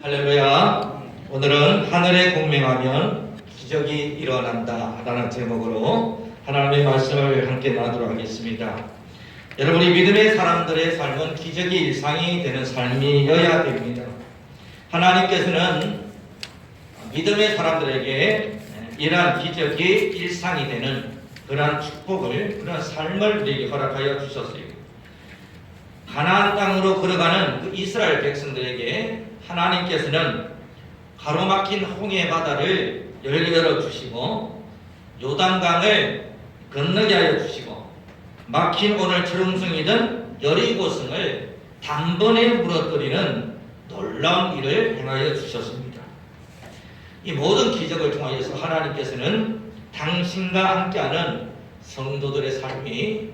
할렐루야. 오늘은 하늘에 공명하면 기적이 일어난다 라는 제목으로 하나님의 말씀을 함께 나누도록 하겠습니다. 여러분이 믿음의 사람들의 삶은 기적이 일상이 되는 삶이어야 됩니다. 하나님께서는 믿음의 사람들에게 이러한 기적이 일상이 되는 그러한 축복을, 그런 삶을 우리에게 허락하여 주셨어요. 가나안 땅으로 걸어가는 그 이스라엘 백성들에게 하나님께서는 가로막힌 홍해 바다를 열려 주시고 요단강을 건너게 하여 주시고 막힌 오늘 철옹성이든 여리고성을 단번에 무너뜨리는 놀라운 일을 행하여 주셨습니다. 이 모든 기적을 통하여서 하나님께서는 당신과 함께하는 성도들의 삶이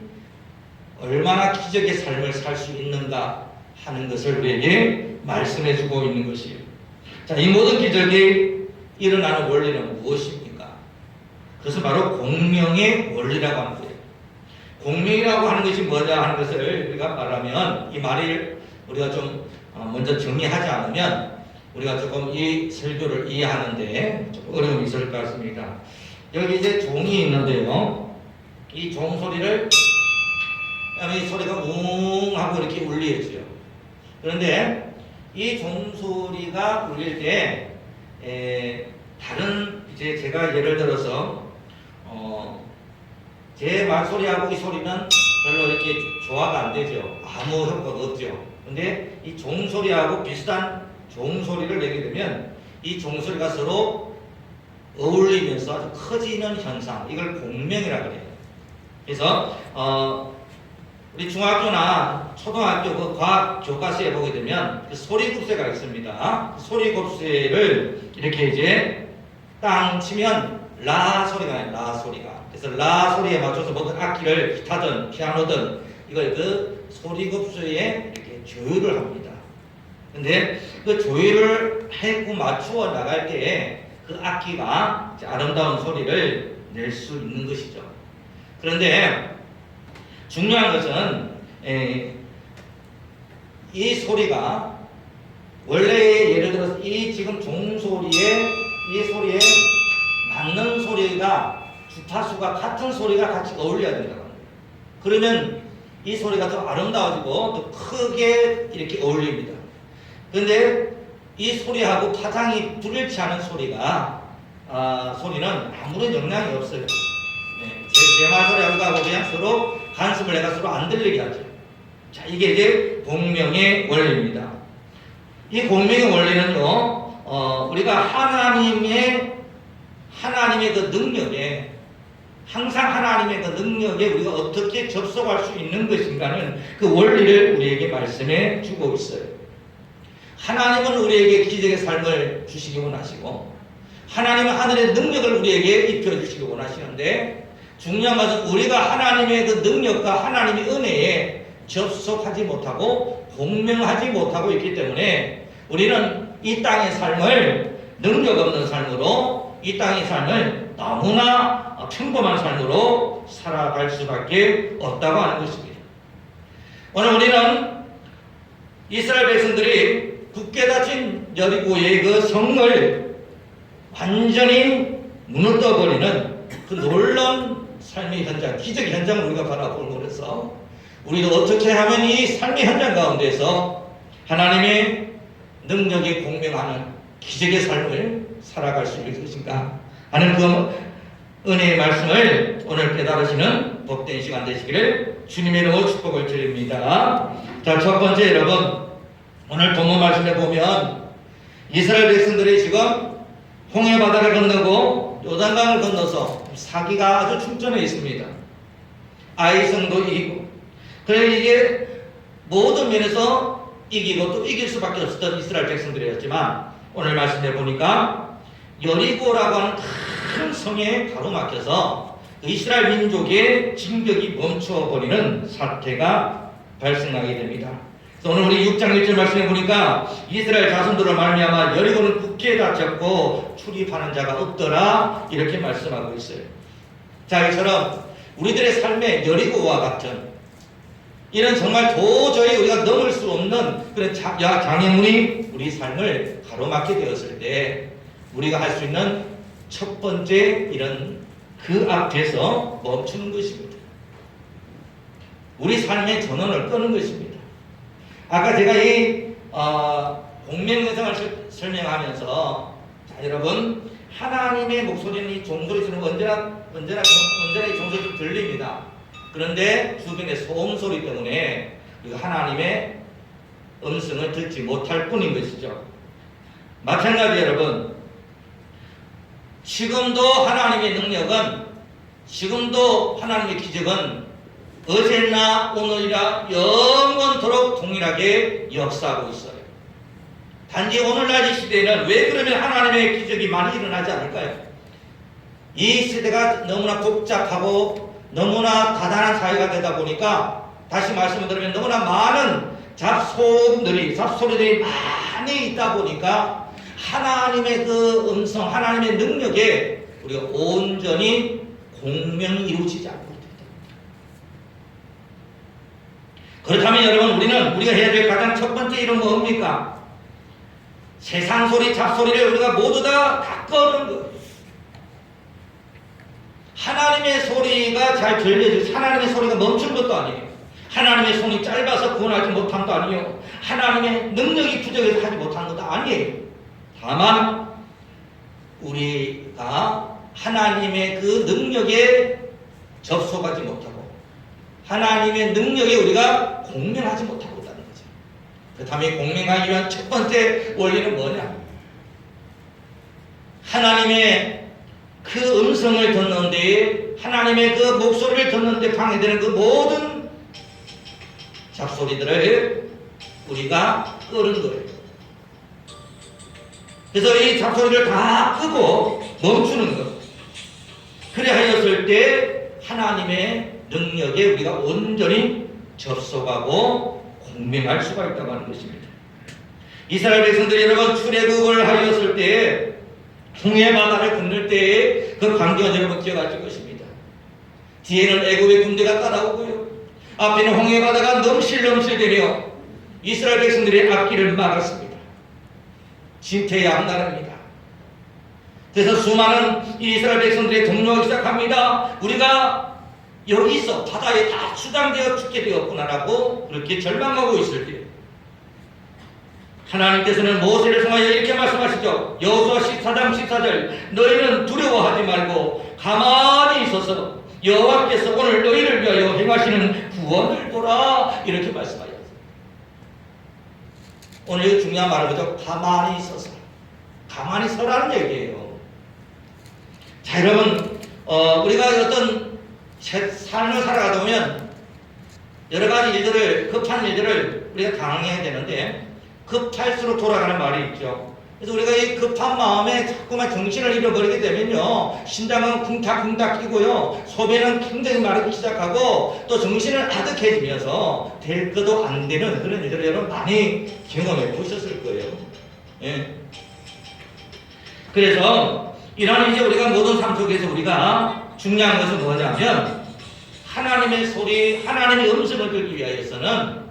얼마나 기적의 삶을 살 수 있는가 하는 것을 우리에게 말씀해 주고 있는 것이에요. 자, 이 모든 기적이 일어나는 원리는 무엇입니까? 그것은 바로 공명의 원리라고 하는 거예요. 공명이라고 하는 것이 뭐냐 하는 것을 우리가 말하면, 이 말을 우리가 좀 먼저 정리하지 않으면 우리가 조금 이 설교를 이해하는데 좀 어려움이 있을 것 같습니다. 여기 이제 종이 있는데요. 이 종 소리를, 이 소리가 웅 하고 이렇게 울리죠. 그런데 이 종소리가 울릴 때 다른, 이제 제가 예를 들어서 제 말소리하고 이 소리는 별로 이렇게 조화가 안 되죠. 아무 효과가 없죠. 근데 이 종소리하고 비슷한 종소리를 내게 되면 이 종소리가 서로 어울리면서 아주 커지는 현상, 이걸 공명이라고 그래요. 그래서 우리 중학교나 초등학교 그 과학 교과서에 보게 되면 그 소리급쇠가 있습니다. 그 소리급쇠를 이렇게 이제 땅 치면 라 소리가 나요. 라 소리가. 그래서 라 소리에 맞춰서 모든 악기를, 기타든 피아노든 이걸 그 소리급쇠에 이렇게 조율을 합니다. 근데 그 조율을 하고 맞추어 나갈 때에 그 악기가 아름다운 소리를 낼 수 있는 것이죠. 그런데 중요한 것은 이 소리가 원래 예를 들어서 이 지금 종소리에, 이 소리에 맞는 소리가 주파수가 같은 소리가 같이 어울려야 된다고 합니다. 그러면 이 소리가 더 아름다워지고 더 크게 이렇게 어울립니다. 그런데 이 소리하고 파장이 불일치 않은 소리가 소리는 아무런 영향이 없어요. 제 말소리하고 그냥 서로 간섭을 해가 서로 안 들리게 하죠. 자, 이게 이제 공명의 원리입니다. 이 공명의 원리는요, 우리가 하나님의 그 능력에, 항상 하나님의 그 능력에 우리가 어떻게 접속할 수 있는 것인가는 그 원리를 우리에게 말씀해 주고 있어요. 하나님은 우리에게 기적의 삶을 주시기 원하시고, 하나님은 하늘의 능력을 우리에게 입혀주시기 원하시는데, 중요한 것은 우리가 하나님의 그 능력과 하나님의 은혜에 접속하지 못하고 공명하지 못하고 있기 때문에 우리는 이 땅의 삶을 능력 없는 삶으로, 이 땅의 삶을 너무나 평범한 삶으로 살아갈 수밖에 없다고 하는 것입니다. 오늘 우리는 이스라엘 백성들이 굳게 닫힌 여리고의 그 성을 완전히 무너뜨려버리는 그 놀라운 삶의 현장, 기적의 현장을 우리가 바라보고 그래서 우리도 어떻게 하면 이 삶의 현장 가운데서 하나님의 능력에 공명하는 기적의 삶을 살아갈 수 있을 것인가 하는 그 은혜의 말씀을 오늘 깨달으시는 복된 시간 되시기를 주님의 이름으로 축복을 드립니다. 자, 첫 번째, 여러분, 오늘 본문 말씀에 보면 이스라엘 백성들이 지금 홍해 바다를 건너고 요단강을 건너서 사기가 아주 충전해 있습니다. 아이성도 이기고, 그래서 이게 모든 면에서 이기고 또 이길 수밖에 없었던 이스라엘 백성들이었지만 오늘 말씀해 보니까 여리고라고 하는 큰 성에 가로막혀서 이스라엘 민족의 진격이 멈춰버리는 사태가 발생하게 됩니다. 오늘 우리 6장 1절 말씀해 보니까 이스라엘 자손들로 말미암아 여리고는 굳게 닫혔고 출입하는 자가 없더라, 이렇게 말씀하고 있어요. 자, 이처럼 우리들의 삶에 여리고와 같은 이런 정말 도저히 우리가 넘을 수 없는 그런 장애물이 우리 삶을 가로막게 되었을 때 우리가 할 수 있는 첫 번째 이런 그 앞에서 멈추는 것입니다. 우리 삶의 전원을 끄는 것입니다. 아까 제가 이 공명성을 설명하면서 자, 여러분 하나님의 목소리는 이 종소리처럼 언제나 이 종소리가 들립니다. 그런데 주변의 소음소리 때문에 우리가 하나님의 음성을 듣지 못할 뿐인 것이죠. 마찬가지 여러분, 지금도 하나님의 능력은, 지금도 하나님의 기적은 어제나 오늘이라 영원토록 동일하게 역사하고 있어요. 단지 오늘날 이 시대에는 왜 그러면 하나님의 기적이 많이 일어나지 않을까요? 이 시대가 너무나 복잡하고 너무나 다단한 사회가 되다 보니까, 다시 말씀을 드리면 너무나 많은 잡소리들이 많이 있다 보니까 하나님의 그 음성, 하나님의 능력에 우리가 온전히 공명이 이루어지지 않고 있다. 그렇다면 여러분, 우리가 해야 될 가장 첫 번째 일은 뭡니까? 세상 소리, 잡소리를 우리가 모두 다 꺼는 거예요. 하나님의 소리가 잘 들려지고, 하나님의 소리가 멈춘 것도 아니에요. 하나님의 손이 짧아서 구원하지 못한 것도 아니에요. 하나님의 능력이 부족해서 하지 못한 것도 아니에요. 다만 우리가 하나님의 그 능력에 접속하지 못하고 하나님의 능력에 우리가 공명하지 못하고 있다는 거죠. 그렇다면 공명하기 위한 첫 번째 원리는 뭐냐? 하나님의 그 음성을 듣는 데에, 하나님의 그 목소리를 듣는 데 방해되는 그 모든 잡소리들을 우리가 끄는 거예요. 그래서 이 잡소리를 다 끄고 멈추는 것. 그래 하였을 때 하나님의 능력에 우리가 온전히 접속하고 공명할 수가 있다고 하는 것입니다. 이스라엘 백성들이 여러분 출애굽을 하였을 때 홍해 바다를 건널 때의 그 광경을 여러분 기억하실 것입니다. 뒤에는 애굽의 군대가 따라오고요, 앞에는 홍해 바다가 넘실넘실되며 이스라엘 백성들의 앞길을 막았습니다. 진퇴양난입니다. 그래서 수많은 이스라엘 백성들이 동요하기 시작합니다. 우리가 여기서 바다에 다 수장되어 죽게 되었구나라고 그렇게 절망하고 있을 때 하나님께서는 모세를 통하여 이렇게 말씀하시죠. 여호수아 14장 14절, 너희는 두려워하지 말고 가만히 있어서 여호와께서 오늘 너희를 위하여 행하시는 구원을 보라, 이렇게 말씀하셨어요. 오늘 중요한 말은 뭐죠? 가만히 있어서. 가만히 서라는 얘기예요. 자, 여러분, 우리가 어떤 삶을 살아가다 보면 여러 가지 일들을, 급한 일들을 우리가 당해야 되는데 급할수록 돌아가는 말이 있죠. 그래서 우리가 이 급한 마음에 자꾸만 정신을 잃어버리게 되면요, 심장은 쿵탁쿵탁 뛰고요, 소변은 굉장히 마르기 시작하고 또 정신은 아득해지면서 될 것도 안 되는 그런 일들을 여러분 많이 경험해 보셨을 거예요. 예. 그래서 이런 이제 우리가 모든 삶 속에서 우리가 중요한 것은 뭐냐면 하나님의 소리, 하나님의 음성을 듣기 위하여서는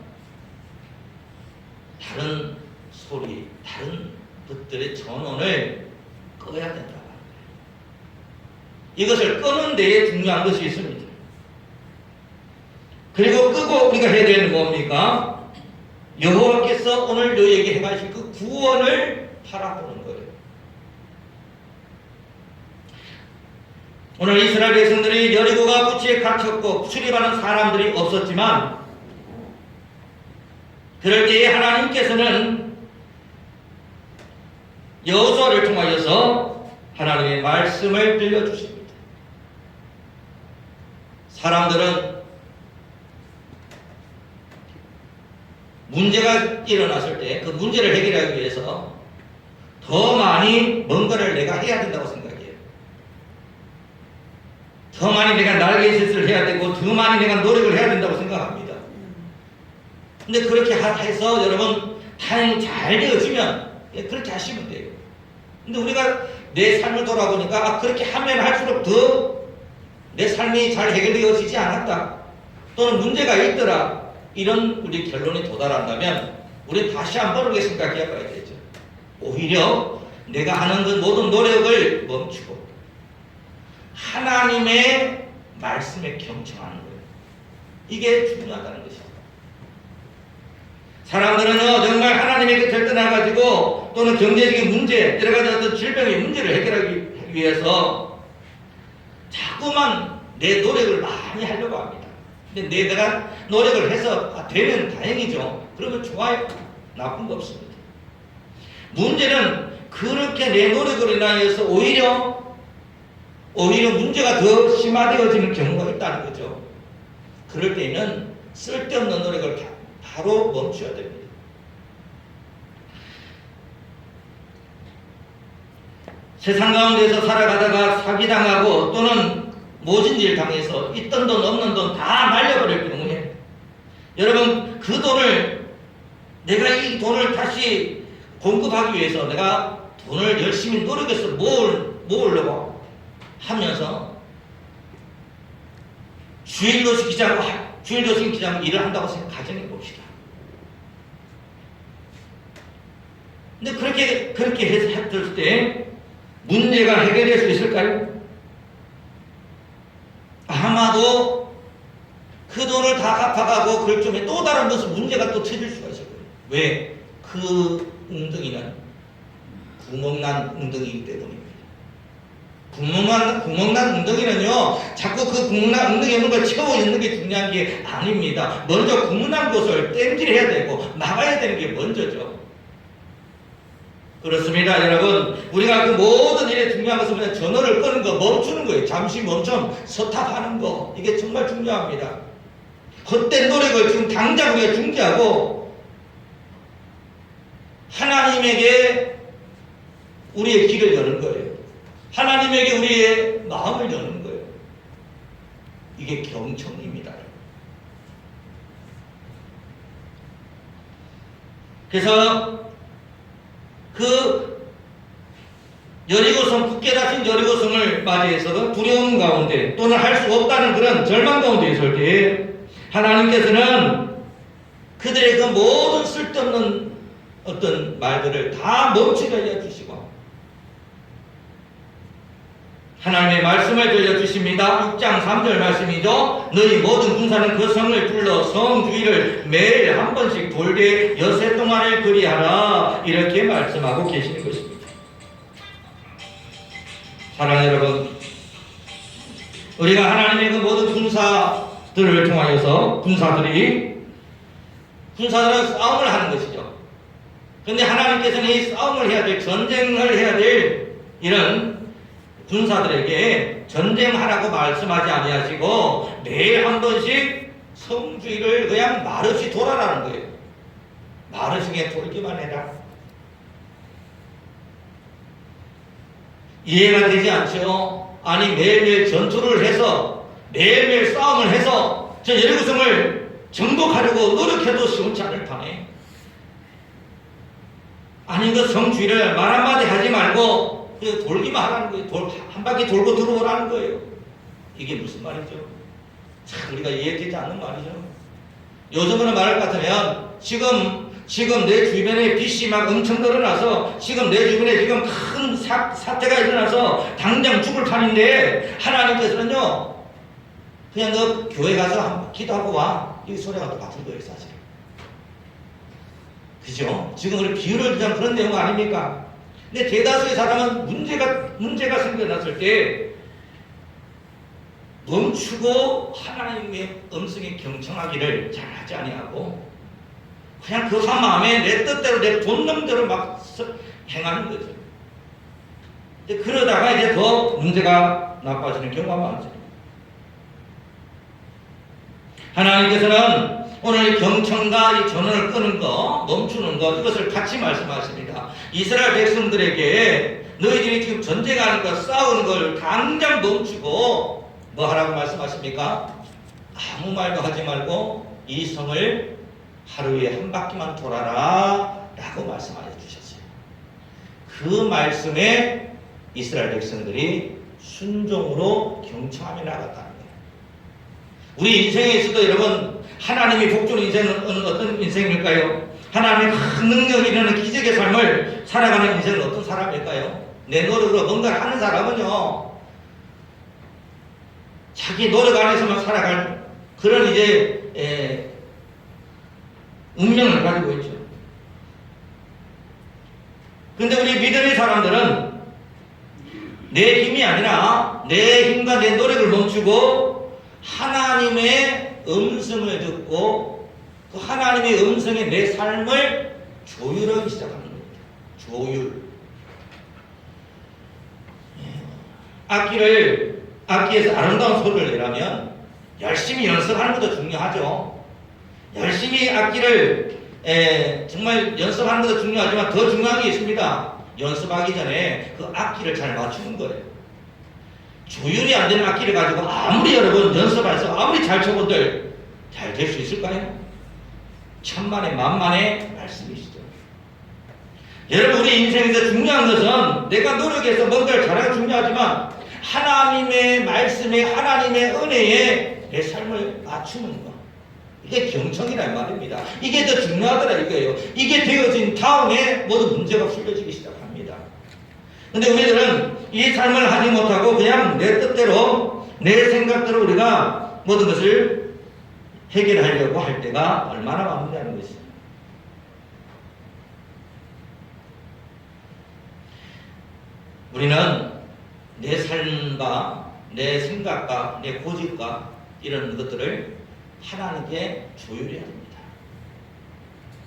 다른 소리, 다른 것들의 전원을 꺼야 된다고 합니다. 이것을 끄는 데에 중요한 것이 있습니다. 그리고 끄고 우리가 해야 되는 뭡니까? 여호와께서 오늘 너희에게 행하실 그 구원을 바라보는 거예요. 오늘 이스라엘 백성들이 여리고가 부치에 갇혔고 출입하는 사람들이 없었지만 그럴 때에 하나님께서는 여호수아를 통하여서 하나님의 말씀을 들려주십니다. 사람들은 문제가 일어났을 때 그 문제를 해결하기 위해서 더 많이 뭔가를 내가 해야 된다고 생각해요. 더 많이 내가 날개짓을 해야 되고 더 많이 내가 노력을 해야 된다고 생각합니다. 근데 그렇게 해서 여러분 다행히 잘 되어지면 그렇게 하시면 돼요. 근데 우리가 내 삶을 돌아보니까 그렇게 하면 할수록 더 내 삶이 잘 해결되어지지 않았다, 또는 문제가 있더라, 이런 우리 결론이 도달한다면 우리 다시 한번 우리가 생각해 봐야 되죠. 오히려 내가 하는 그 모든 노력을 멈추고 하나님의 말씀에 경청하는 거예요. 이게 중요하다는 것이죠. 사람들은요, 정말 하나님의 곁을 떠나가지고 또는 경제적인 문제, 여러 가지 어떤 질병의 문제를 해결하기 위해서 자꾸만 내 노력을 많이 하려고 합니다. 근데 내가 노력을 해서 되면 다행이죠. 그러면 좋아요. 나쁜 거 없습니다. 문제는 그렇게 내 노력으로 인하여서 오히려 문제가 더 심화되어지는 경우가 있다는 거죠. 그럴 때는 쓸데없는 노력을 바로 멈춰야 됩니다. 세상 가운데서 살아가다가 사기당하고 또는 모진일 당해서 있던 돈 없는 돈 다 날려버릴 경우에 여러분 그 돈을 내가 이 돈을 다시 공급하기 위해서 내가 돈을 열심히 노력해서 모으려고 하면서 주일도 시키자고 일을 한다고 가정해 봅시다. 근데 그렇게 해서 했을 때 문제가 해결될 수 있을까요? 아마도 그 돈을 다 갚아가고 그럴 점에 또 다른 무슨 문제가 또 터질 수가 있을 거예요. 왜? 그 웅덩이는 구멍난 웅덩이이기 때문입니다. 구멍난 웅덩이는요, 자꾸 그 구멍난 웅덩이에 있는 걸 채워 넣는 게 중요한 게 아닙니다. 먼저 구멍난 곳을 땜질해야 되고 막아야 되는 게 먼저죠. 그렇습니다, 여러분. 우리가 그 모든 일에 중요한 것은 그냥 전원을 끄는 거, 멈추는 거예요. 잠시 멈춤, 서탑하는 거. 이게 정말 중요합니다. 헛된 노력을 지금 당장 우리가 중지하고 하나님에게 우리의 길을 여는 거예요. 하나님에게 우리의 마음을 여는 거예요. 이게 경청입니다. 그래서 그 여리고성, 굳게 닫힌 여리고성을 맞이해서 두려움 가운데 또는 할 수 없다는 그런 절망 가운데 있을 때 하나님께서는 그들의 그 모든 쓸데없는 어떤 말들을 다 멈추게 알려주시고 하나님의 말씀을 들려주십니다. 6장 3절 말씀이죠. 너희 모든 군사는 그 성을 불러 성 주위를 매일 한 번씩 돌되 여세 동안을 그리하라. 이렇게 말씀하고 계시는 것입니다. 사랑하는 여러분, 우리가 하나님의 그 모든 군사들을 통하여서 군사들은 싸움을 하는 것이죠. 그런데 하나님께서는 이 싸움을 해야 될, 전쟁을 해야 될 이런 군사들에게 전쟁하라고 말씀하지 아니하시고 매일 한 번씩 성주위를 그냥 말없이 돌아라는 거예요. 말없이 그냥 돌기만 해라. 이해가 되지 않죠? 아니 매일매일 전투를 해서 매일매일 싸움을 해서 저 여리고성을 정복하려고 노력해도 시원치 않을 판에 아니 그 성주위를 말 한마디 하지 말고 돌기만 하라는 거예요. 한 바퀴 돌고 들어오라는 거예요. 이게 무슨 말이죠? 참 우리가 이해되지 않는 말이죠. 요즘으로 말할 것 같으면 지금 내 주변에 빚이 막 엄청 늘어나서 지금 내 주변에 지금 큰 사태가 일어나서 당장 죽을 판인데 하나님께서는요 그냥 너 교회 가서 기도하고 와. 이 소리가 똑같은 거예요 사실. 그죠? 지금 우리 비유를 주자면 그런 내용 아닙니까? 근데 대다수의 사람은 문제가 생겨났을 때 멈추고 하나님의 음성에 경청하기를 잘 하지 아니하고 그냥 급한 마음에 내 뜻대로 내 본능대로 막 행하는 거죠. 근데 그러다가 이제 더 문제가 나빠지는 경우가 많죠. 하나님께서는 오늘 이 경청과 이 전원을 끄는 거, 멈추는 것, 이것을 같이 말씀하십니다. 이스라엘 백성들에게 너희들이 지금 전쟁하는 것, 싸우는 걸 당장 멈추고 뭐 하라고 말씀하십니까? 아무 말도 하지 말고 이 성을 하루에 한 바퀴만 돌아라 라고 말씀하여 주셨어요. 그 말씀에 이스라엘 백성들이 순종으로 경청하며 나갔다는 거예요. 우리 인생에 있어도 여러분 하나님이 복주는 인생은 어떤 인생일까요? 하나님의 큰 능력이 일어나는 기적의 삶을 살아가는 인생은 어떤 사람일까요? 내 노력으로 뭔가를 하는 사람은요, 자기 노력 안에서만 살아갈 그런 이제 운명을 가지고 있죠. 근데 우리 믿음의 사람들은 내 힘이 아니라 내 힘과 내 노력을 멈추고 하나님의 음성을 듣고 그 하나님의 음성에 내 삶을 조율하기 시작하는 겁니다. 조율. 악기에서 아름다운 소리를 내려면 열심히 연습하는 것도 중요하죠. 열심히 악기를 정말 연습하는 것도 중요하지만 더 중요한 게 있습니다. 연습하기 전에 그 악기를 잘 맞추는 거예요. 조율이 안 되는 악기를 가지고 아무리 여러분 연습해서 아무리 잘 쳐본들 잘 될 수 있을까요? 천만에 만만의 말씀이시죠. 여러분, 우리 인생에서 중요한 것은 내가 노력해서 뭔가를 잘하는 게 중요하지만 하나님의 말씀에 하나님의 은혜에 내 삶을 맞추는 것, 이게 경청이란 말입니다. 이게 더 중요하더라 이거예요. 이게 되어진 다음에 모든 문제가 풀려지기 시작합니다. 근데 우리들은 이 삶을 하지 못하고 그냥 내 뜻대로 내 생각대로 우리가 모든 것을 해결하려고 할 때가 얼마나 많느냐는 것이죠. 우리는 내 삶과 내 생각과 내 고집과 이런 것들을 하나님께 조율해야 합니다.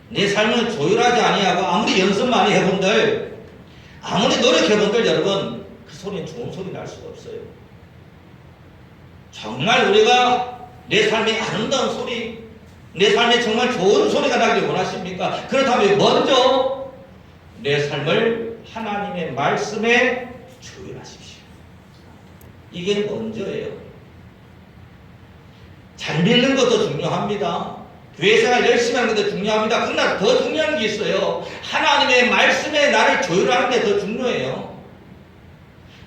내 삶을 조율하지 아니하고 아무리 연습 많이 해본들, 아무리 노력해본들 여러분 그 소리는 좋은 소리 날 수가 없어요. 정말 우리가 내 삶의 아름다운 소리, 내 삶에 정말 좋은 소리가 나길 원하십니까? 그렇다면 먼저 내 삶을 하나님의 말씀에 조율하십시오. 이게 먼저예요. 잘 믿는 것도 중요합니다. 교회생활 열심히 하는 것도 중요합니다. 그러나 더 중요한 게 있어요. 하나님의 말씀에 나를 조율하는 게 더 중요해요.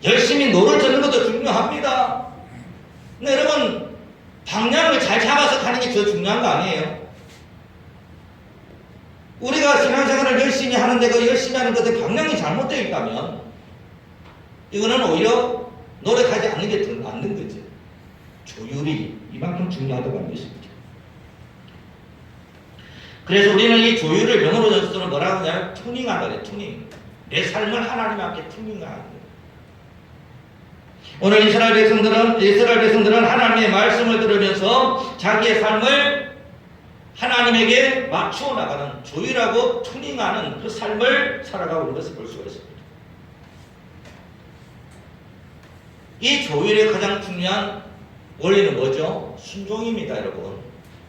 열심히 노를 젓는 것도 중요합니다. 근데 여러분, 방향을 잘 잡아서 가는 게 더 중요한 거 아니에요? 우리가 신앙생활을 열심히 하는데 그 열심히 하는 것에 방향이 잘못되어 있다면 이거는 오히려 노력하지 않는 게 더 낫는 거죠. 조율이 이만큼 중요하다고 하는 것입니다. 그래서 우리는 이 조율을 영어로 써서 뭐라고 하냐면 튜닝한다 그래요. 튜닝. 내 삶을 하나님 함께 튜닝하는 거예요. 오늘 이스라엘 백성들은 하나님의 말씀을 들으면서 자기의 삶을 하나님에게 맞추어 나가는, 조율하고 튜닝하는 그 삶을 살아가고 있는 것을 볼 수가 있습니다. 이 조율의 가장 중요한 원리는 뭐죠? 순종입니다, 여러분.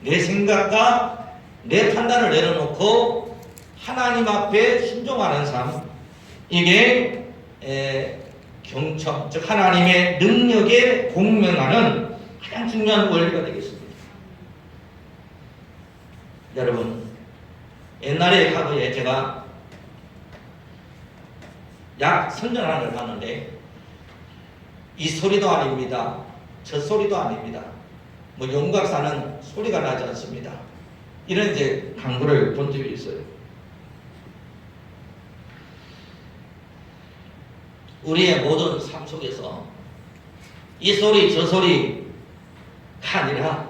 내 생각과 내 판단을 내려놓고 하나님 앞에 순종하는 삶, 이게 경청, 즉 하나님의 능력에 공명하는 가장 중요한 원리가 되겠습니다. 여러분, 옛날에 과거에 제가 약 선전하는 걸 봤는데 이 소리도 아닙니다. 저 소리도 아닙니다. 뭐 용각사는 소리가 나지 않습니다. 이런 이제 광고를 본 적이 있어요. 우리의 모든 삶 속에서 이 소리 저 소리가 아니라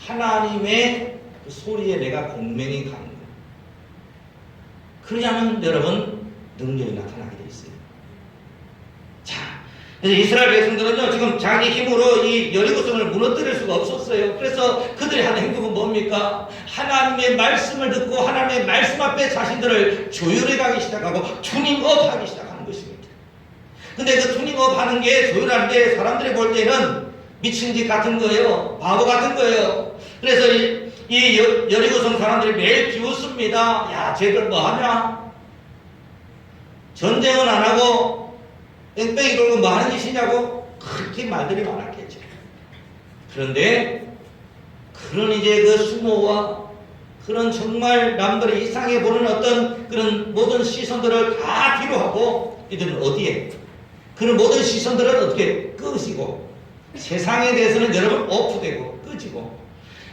하나님의 그 소리에 내가 공명이 가는 거예요. 그러자면 여러분 능력이 나타나게 돼 있어요. 자, 그래서 이스라엘 백성들은요 지금 자기 힘으로 이 여리고성을 무너뜨릴 수가 없었어요. 그래서 그들이 한 행동은 뭡니까? 하나님의 말씀을 듣고 하나님의 말씀 앞에 자신들을 조율해 가기 시작하고 튜닝업 하기 시작하는 것입니다. 근데 그 튜닝업 하는 게, 조율하는 게 사람들이 볼 때는 미친 짓 같은 거예요. 바보 같은 거예요. 그래서 이 여리고성 사람들이 매일 비웃습니다. 야, 쟤들 뭐 하냐? 전쟁은 안 하고 뺑뺑이 돌고 뭐 하는 짓이냐고 그렇게 말들이 많았겠죠. 그런데 그런 이제 그 수모와 그런 정말 남들이 이상해 보는 어떤 그런 모든 시선들을 다 뒤로 하고 이들은 어디에? 그런 모든 시선들은 어떻게 끄시고 세상에 대해서는 여러분 오프되고 끄지고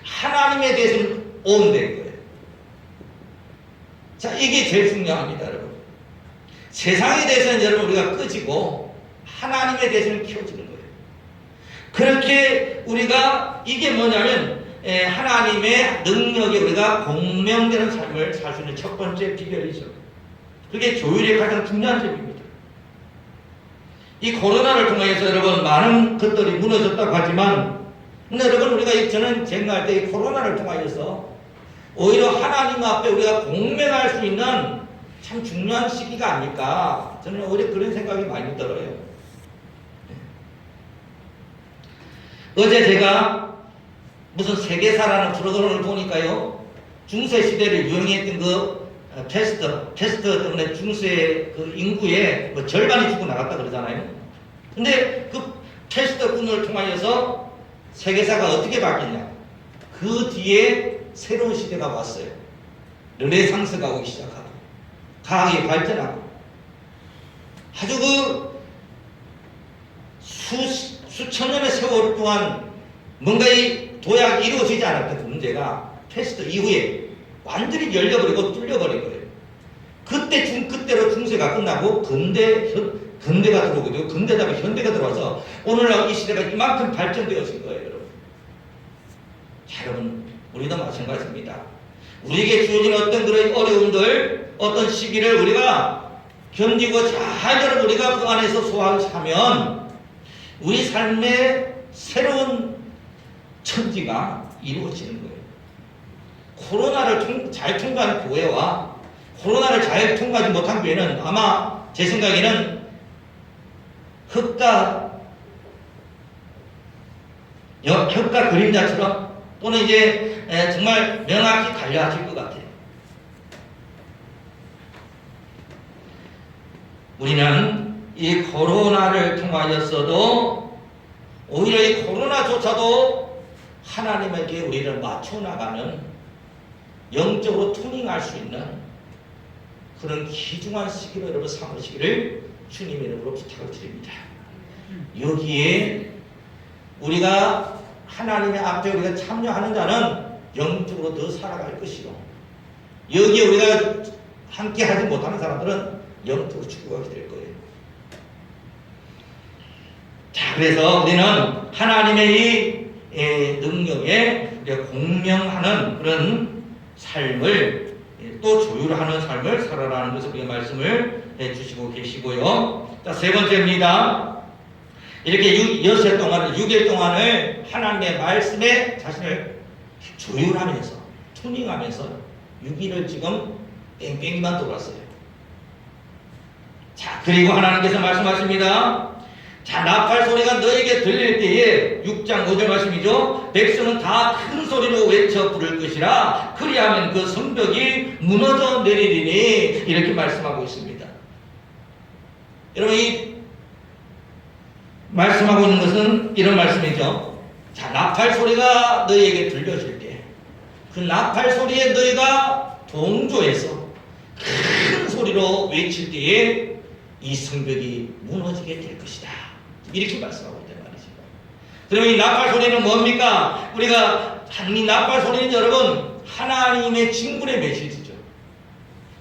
하나님에 대해서는 온된 거예요. 자, 이게 제일 중요합니다, 여러분. 세상에 대해서는 여러분 우리가 끄지고 하나님에 대해서는 키워지는 거예요. 그렇게 우리가 이게 뭐냐면 하나님의 능력에 우리가 공명되는 삶을 살 수 있는 첫 번째 비결이죠. 그게 조율의 가장 중요한 점입니다. 이 코로나를 통해서 여러분 많은 것들이 무너졌다고 하지만, 근데 여러분 우리가 저는 생각할 때 이 코로나를 통하여서 오히려 하나님 앞에 우리가 공명할 수 있는 참 중요한 시기가 아닐까, 저는 오히려 그런 생각이 많이 들어요. 어제 제가 무슨 세계사라는 프로그램을 보니까요, 중세시대를 유행했던 그 패스트 때문에 중세 그 인구의 뭐 절반이 죽고 나갔다 그러잖아요. 근데 그 패스트군을 통하여서 세계사가 어떻게 바뀌냐? 그 뒤에 새로운 시대가 왔어요. 르네상스가 오기 시작하고 과학이 발전하고 아주 그 수천 년의 세월 동안 뭔가 이 도약이 이루어지지 않았던 그 문제가 패스트 이후에 완전히 열려버리고 뚫려버린 거예요. 그때로 중세가 끝나고 근대가 들어오게 되고 근대 다음에 현대가 들어와서 오늘날 이 시대가 이만큼 발전되어진 거예요, 여러분. 자, 여러분, 우리도 마찬가지입니다. 우리에게 주어진 어떤 그런 어려움들, 어떤 시기를 우리가 견디고 잘 여러분 우리가 그 안에서 소화하면 우리 삶의 새로운 천지가 이루어지는 거예요. 코로나를 잘 통과한 교회와 코로나를 잘 통과하지 못한 교회는 아마 제 생각에는 흙과 그림자처럼 또는 이제 정말 명확히 갈려질 것 같아요. 우리는 이 코로나를 통하여서도 오히려 이 코로나조차도 하나님에게 우리를 맞춰나가는 영적으로 투닝할 수 있는 그런 귀중한 시기로 여러분 삼으시기를 주님의 이름으로 부탁을 드립니다. 여기에 우리가 하나님의 앞에 우리가 참여하는 자는 영적으로 더 살아갈 것이고, 여기에 우리가 함께 하지 못하는 사람들은 영적으로 죽어가게 될 거예요. 자, 그래서 우리는 하나님의 이 능력에 우리가 공명하는 그런 삶을 또 조율하는 삶을 살아라는 것을 우리가 말씀을 해주시고 계시고요. 자, 세 번째입니다. 이렇게 6일 동안을 하나님의 말씀에 자신을 조율하면서 투닝하면서 6일을 지금 뺑뺑이만 돌았어요. 자, 그리고 하나님께서 말씀하십니다. 자, 나팔 소리가 너에게 들릴 때에 6장 5절 말씀이죠. 백성은 다 큰 소리로 외쳐 부를 것이라 그리하면 그 성벽이 무너져 내리리니, 이렇게 말씀하고 있습니다. 여러분, 이 말씀하고 있는 것은 이런 말씀이죠. 자, 나팔 소리가 너희에게 들려질 때, 그 나팔 소리에 너희가 동조해서 큰 소리로 외칠 때에 이 성벽이 무너지게 될 것이다, 이렇게 말씀하고 있단 말이죠. 그럼 이 나팔 소리는 뭡니까? 우리가 이 나팔 소리는 여러분 하나님의 진군의 메시지죠.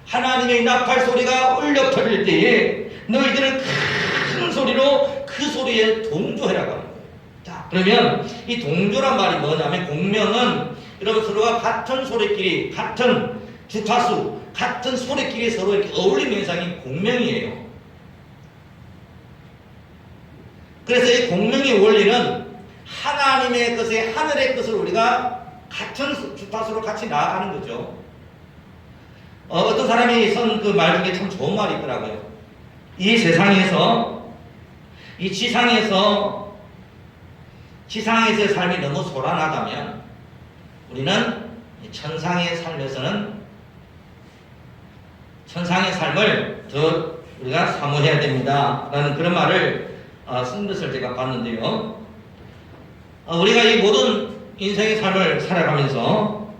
하나님의 나팔 소리가 울려 퍼질 때에 너희들은 큰 소리로 그 소리에 동조해라고 하는 거예요. 자, 그러면 이 동조란 말이 뭐냐면, 공명은 여러분 서로가 같은 소리끼리, 같은 주파수, 같은 소리끼리 서로 이렇게 어울리는 현상이 공명이에요. 그래서 이 공명의 원리는 하나님의 것에 하늘의 것을 우리가 같은 주파수로 같이 나아가는 거죠. 어떤 사람이 쓴 그 말 중에 참 좋은 말이 있더라고요. 이 세상에서, 이 지상에서의 삶이 너무 소란하다면 우리는 천상의 삶에서는 천상의 삶을 더 우리가 사모해야 됩니다 라는 그런 말을 쓴 것을 제가 봤는데요. 우리가 이 모든 인생의 삶을 살아가면서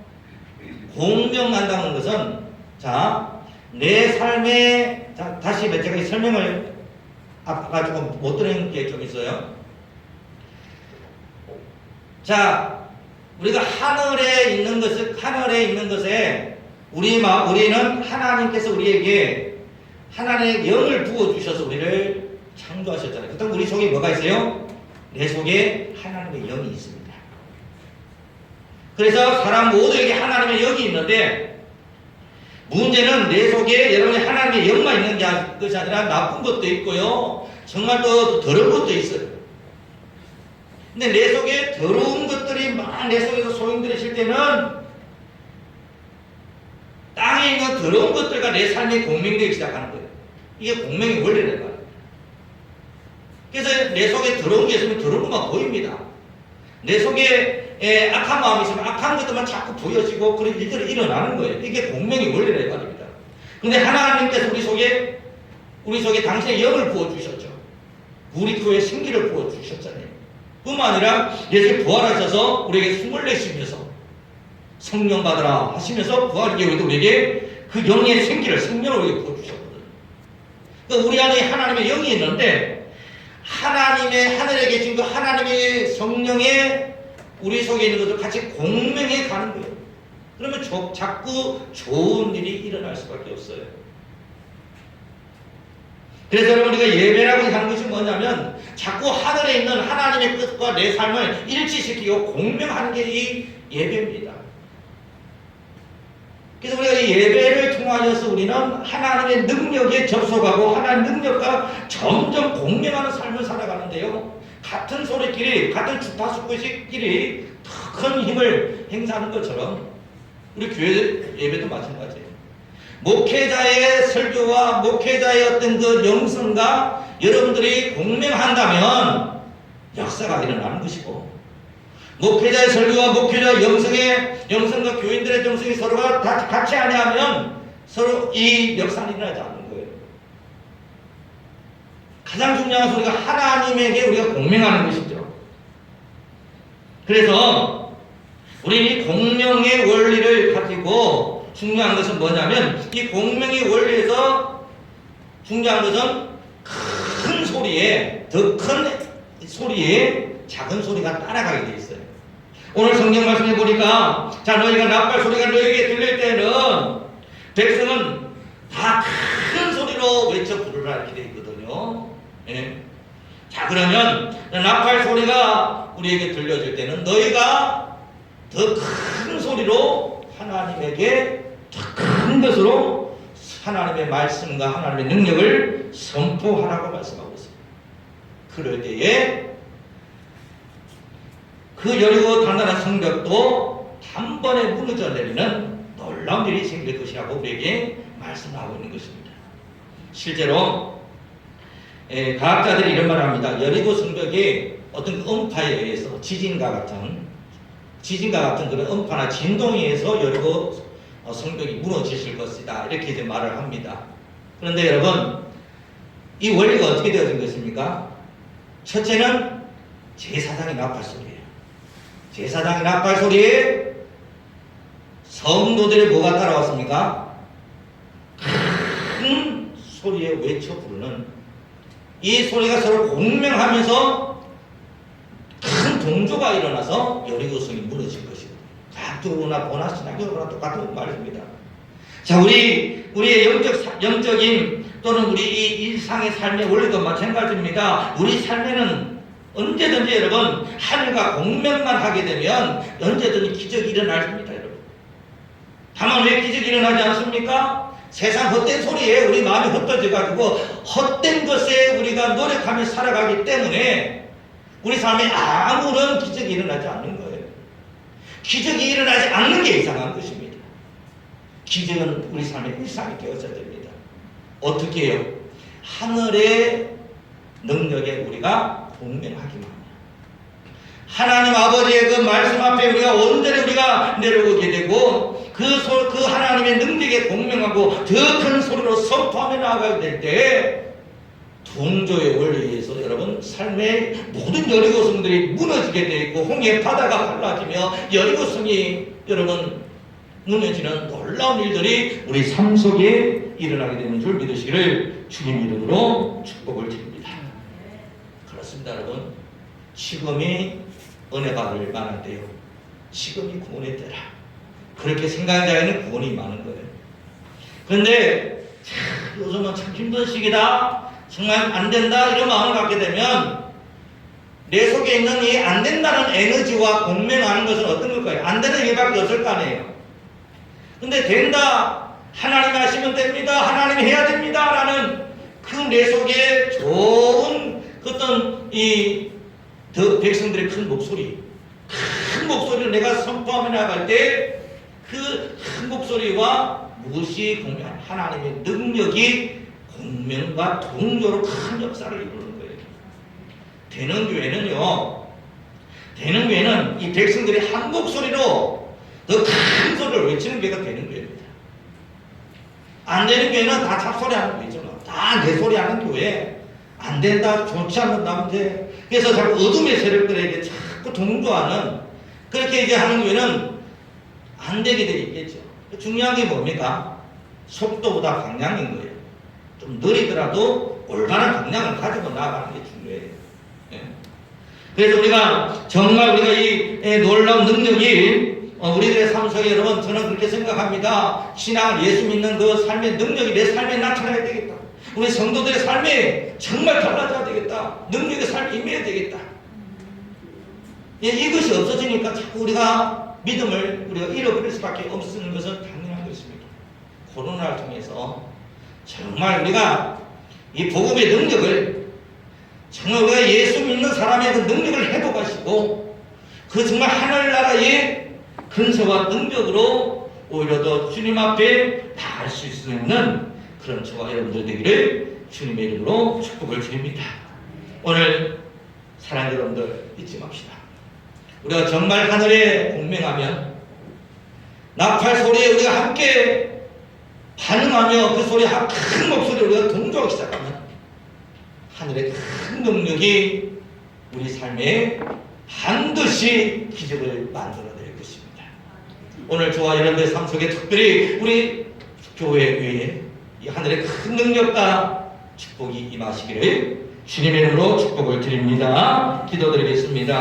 공명한다는 것은, 자, 내 삶에, 자, 다시 제가 이 설명을 아까 조금 못 들은 게 좀 있어요. 자, 우리가 하늘에 있는 것에 우리는 하나님께서 우리에게 하나님의 영을 부어주셔서 우리를 창조하셨잖아요. 그렇다면 우리 속에 뭐가 있어요? 내 속에 하나님의 영이 있습니다. 그래서 사람 모두에게 하나님의 영이 있는데 문제는 내 속에 여러분의 하나님의 영만 있는 것이 아니라 나쁜 것도 있고요. 정말 또 더러운 것도 있어요. 근데 내 속에 더러운 것들이 막 내 속에서 소용돌이칠 때는 땅에 있는 더러운 것들과 내 삶이 공명되기 시작하는 거예요. 이게 공명의 원리라는 거예요. 그래서 내 속에 더러운 게 있으면 더러운 것만 보입니다. 내 속에 악한 마음이 있으면 악한 것들만 자꾸 보여지고 그런 일들이 일어나는 거예요. 이게 공명의 원리라는 말입니다. 그런데 하나님께서 우리 속에 당신의 영을 부어주셨죠. 우리 교회에 생기를 부어주셨잖아요. 뿐만 아니라 예수님 부활하셔서 우리에게 숨을 내쉬면서 성령 받으라 하시면서 부활의 우리에게 그 영의 생기를 생명을 우리에게 부어주셨거든요. 그러니까 우리 안에 하나님의 영이 있는데 하나님의 하늘에 계신 그 하나님의 성령의 우리 속에 있는 것을 같이 공명해 가는 거예요. 그러면 자꾸 좋은 일이 일어날 수밖에 없어요. 그래서 여러분 우리가 예배라고 하는 것이 뭐냐면 자꾸 하늘에 있는 하나님의 뜻과 내 삶을 일치시키고 공명하는 게 이 예배입니다. 그래서 우리가 이 예배를 통하여서 우리는 하나님의 능력에 접속하고 하나님의 능력과 점점 공명하는 삶을 살아가는데요. 같은 소리끼리 같은 주파수끼리 더 큰 힘을 행사하는 것처럼 우리 교회 예배도 마찬가지예요. 목회자의 설교와 목회자의 어떤 그 영성과 여러분들이 공명한다면 역사가 일어나는 것이고 목회자의 설교와 목회자의 영성과 교인들의 영성이 서로가 다 같이 아니하면 서로 이 역사는 일어나지 않는 거예요. 가장 중요한 소리가 하나님에게 우리가 공명하는 것이죠. 그래서 우리 이 공명의 원리를 가지고 중요한 것은 뭐냐면 이 공명의 원리에서 중요한 것은 큰 소리에 더 큰 소리에 작은 소리가 따라가게 돼 있어요. 오늘 성경 말씀해 보니까 자 너희가 나팔 소리가 너희에게 들릴 때는 백성은 다 큰 소리로 외쳐 부르라 이렇게 돼 있거든요. 예. 자 그러면 나팔 소리가 우리에게 들려질 때는 너희가 더 큰 소리로 하나님에게 더 큰 것으로 하나님의 말씀과 하나님의 능력을 선포하라고 말씀하고 있습니다. 그럴 때에 그 여리고 단단한 성벽도 단번에 무너져 내리는 놀라운 일이 생길 것이라고 우리에게 말씀하고 있는 것입니다. 실제로 과학자들이 이런 말을 합니다. 여리고 성벽이 어떤 음파에 의해서 지진과 같은 그런 음파나 진동에 의해서 여리고 성벽이 무너지실 것이다 이렇게 이제 말을 합니다. 그런데 여러분 이 원리가 어떻게 되어진 것입니까? 첫째는 제사장의 나팔 소리예요. 제사장의 나팔 소리에 성도들이 뭐가 따라왔습니까? 큰 소리에 외쳐 부르는 이 소리가 서로 공명하면서 큰 동조가 일어나서 여리고성이 무너진 것이고 각도로나 보나시나교로나 똑같은 말입니다. 자 우리의 영적인 또는 우리 이 일상의 삶의 원리도 마찬가지입니다. 우리 삶에는 언제든지 여러분 하늘과 공명만 하게 되면 언제든지 기적이 일어납니다. 여러분. 다만 왜 기적이 일어나지 않습니까? 세상 헛된 소리에 우리 마음이 헛되어져가지고 헛된 것에 우리가 노력하며 살아가기 때문에 우리 삶에 아무런 기적이 일어나지 않는 거예요. 기적이 일어나지 않는 게 이상한 것입니다. 기적은 우리 삶의 일상이 되어져야 됩니다. 어떻게 해요? 하늘의 능력에 우리가 공명하기만 합니다. 하나님 아버지의 그 말씀 앞에 우리가 온전히 우리가 내려오게 되고 그 하나님의 능력에 공명하고 더 큰 소리로 선포하며 나아가게 될 때 동조의 원리에 의해서 여러분 삶의 모든 여리고성들이 무너지게 되어 있고 홍해 바다가 갈라지며 여리고성이 여러분 무너지는 놀라운 일들이 우리 삶 속에 일어나게 되는 줄 믿으시기를 주님 이름으로 축복을 드립니다. 그렇습니다. 여러분 지금이 은혜 받을 만한 때요. 지금이 구원의 때라. 그렇게 생각하는 자에는 구원이 많은 거예요. 그런데 요즘은 참 힘든 시기다, 정말 안 된다, 이런 마음을 갖게 되면 내 속에 있는 이 안 된다는 에너지와 공명하는 것은 어떤 걸까요? 안 되는 일밖에 없을 거 아니에요. 근데 된다, 하나님이 하시면 됩니다, 하나님이 해야 됩니다 라는 그 내 속에 좋은 어떤 이 백성들의 큰 목소리를 내가 선포하며 나갈 때 그 큰 목소리와 무엇이 공명, 하나님의 능력이 공명과 동조로 큰 역사를 이루는 거예요. 되는 교회는 이 백성들이 한 목소리로 더 큰 소리를 외치는 교회가 되는 교회입니다. 안 되는 교회는 다 잡소리하는 교회죠. 다 내 소리하는 교회. 안 된다, 좋지 않는다, 그래서 자꾸 어둠의 세력들에게 자꾸 동조하는, 그렇게 이제 하는 교회는 안 되게 돼 있겠죠. 중요한 게 뭡니까? 속도보다 방향인 거예요. 좀 느리더라도 올바른 방향을 가지고 나아가는 게 중요해요. 예. 그래서 우리가 정말 이 놀라운 능력이 우리들의 삶 속에, 여러분, 저는 그렇게 생각합니다. 신앙을, 예수 믿는 그 삶의 능력이 내 삶에 나타나야 되겠다. 우리 성도들의 삶에 정말 달라져야 되겠다. 능력의 삶이 임해야 되겠다. 예, 이것이 없어지니까 자꾸 우리가 믿음을 잃어버릴 수밖에 없는 것은 당연한 것입니다. 코로나를 통해서 정말 우리가 이 복음의 능력을, 정말 우리가 예수 믿는 사람의 그 능력을 회복하시고 그 정말 하늘나라의 근세와 능력으로 오히려 더 주님 앞에 닿을 수 있는 그런 저와 여러분들 되기를 주님의 이름으로 축복을 드립니다. 오늘 사랑하는 여러분들 잊지 맙시다. 우리가 정말 하늘에 공명하면, 나팔 소리에 우리가 함께 반응하며 그 소리에 큰 목소리로 우리가 동조하기 시작하면 하늘의 큰 능력이 우리 삶에 반드시 기적을 만들어낼 것입니다. 오늘 저와 여러분의 삶 속에 특별히 우리 교회 위에 이 하늘의 큰 능력과 축복이 임하시기를 주님의 이름으로 축복을 드립니다. 기도드리겠습니다.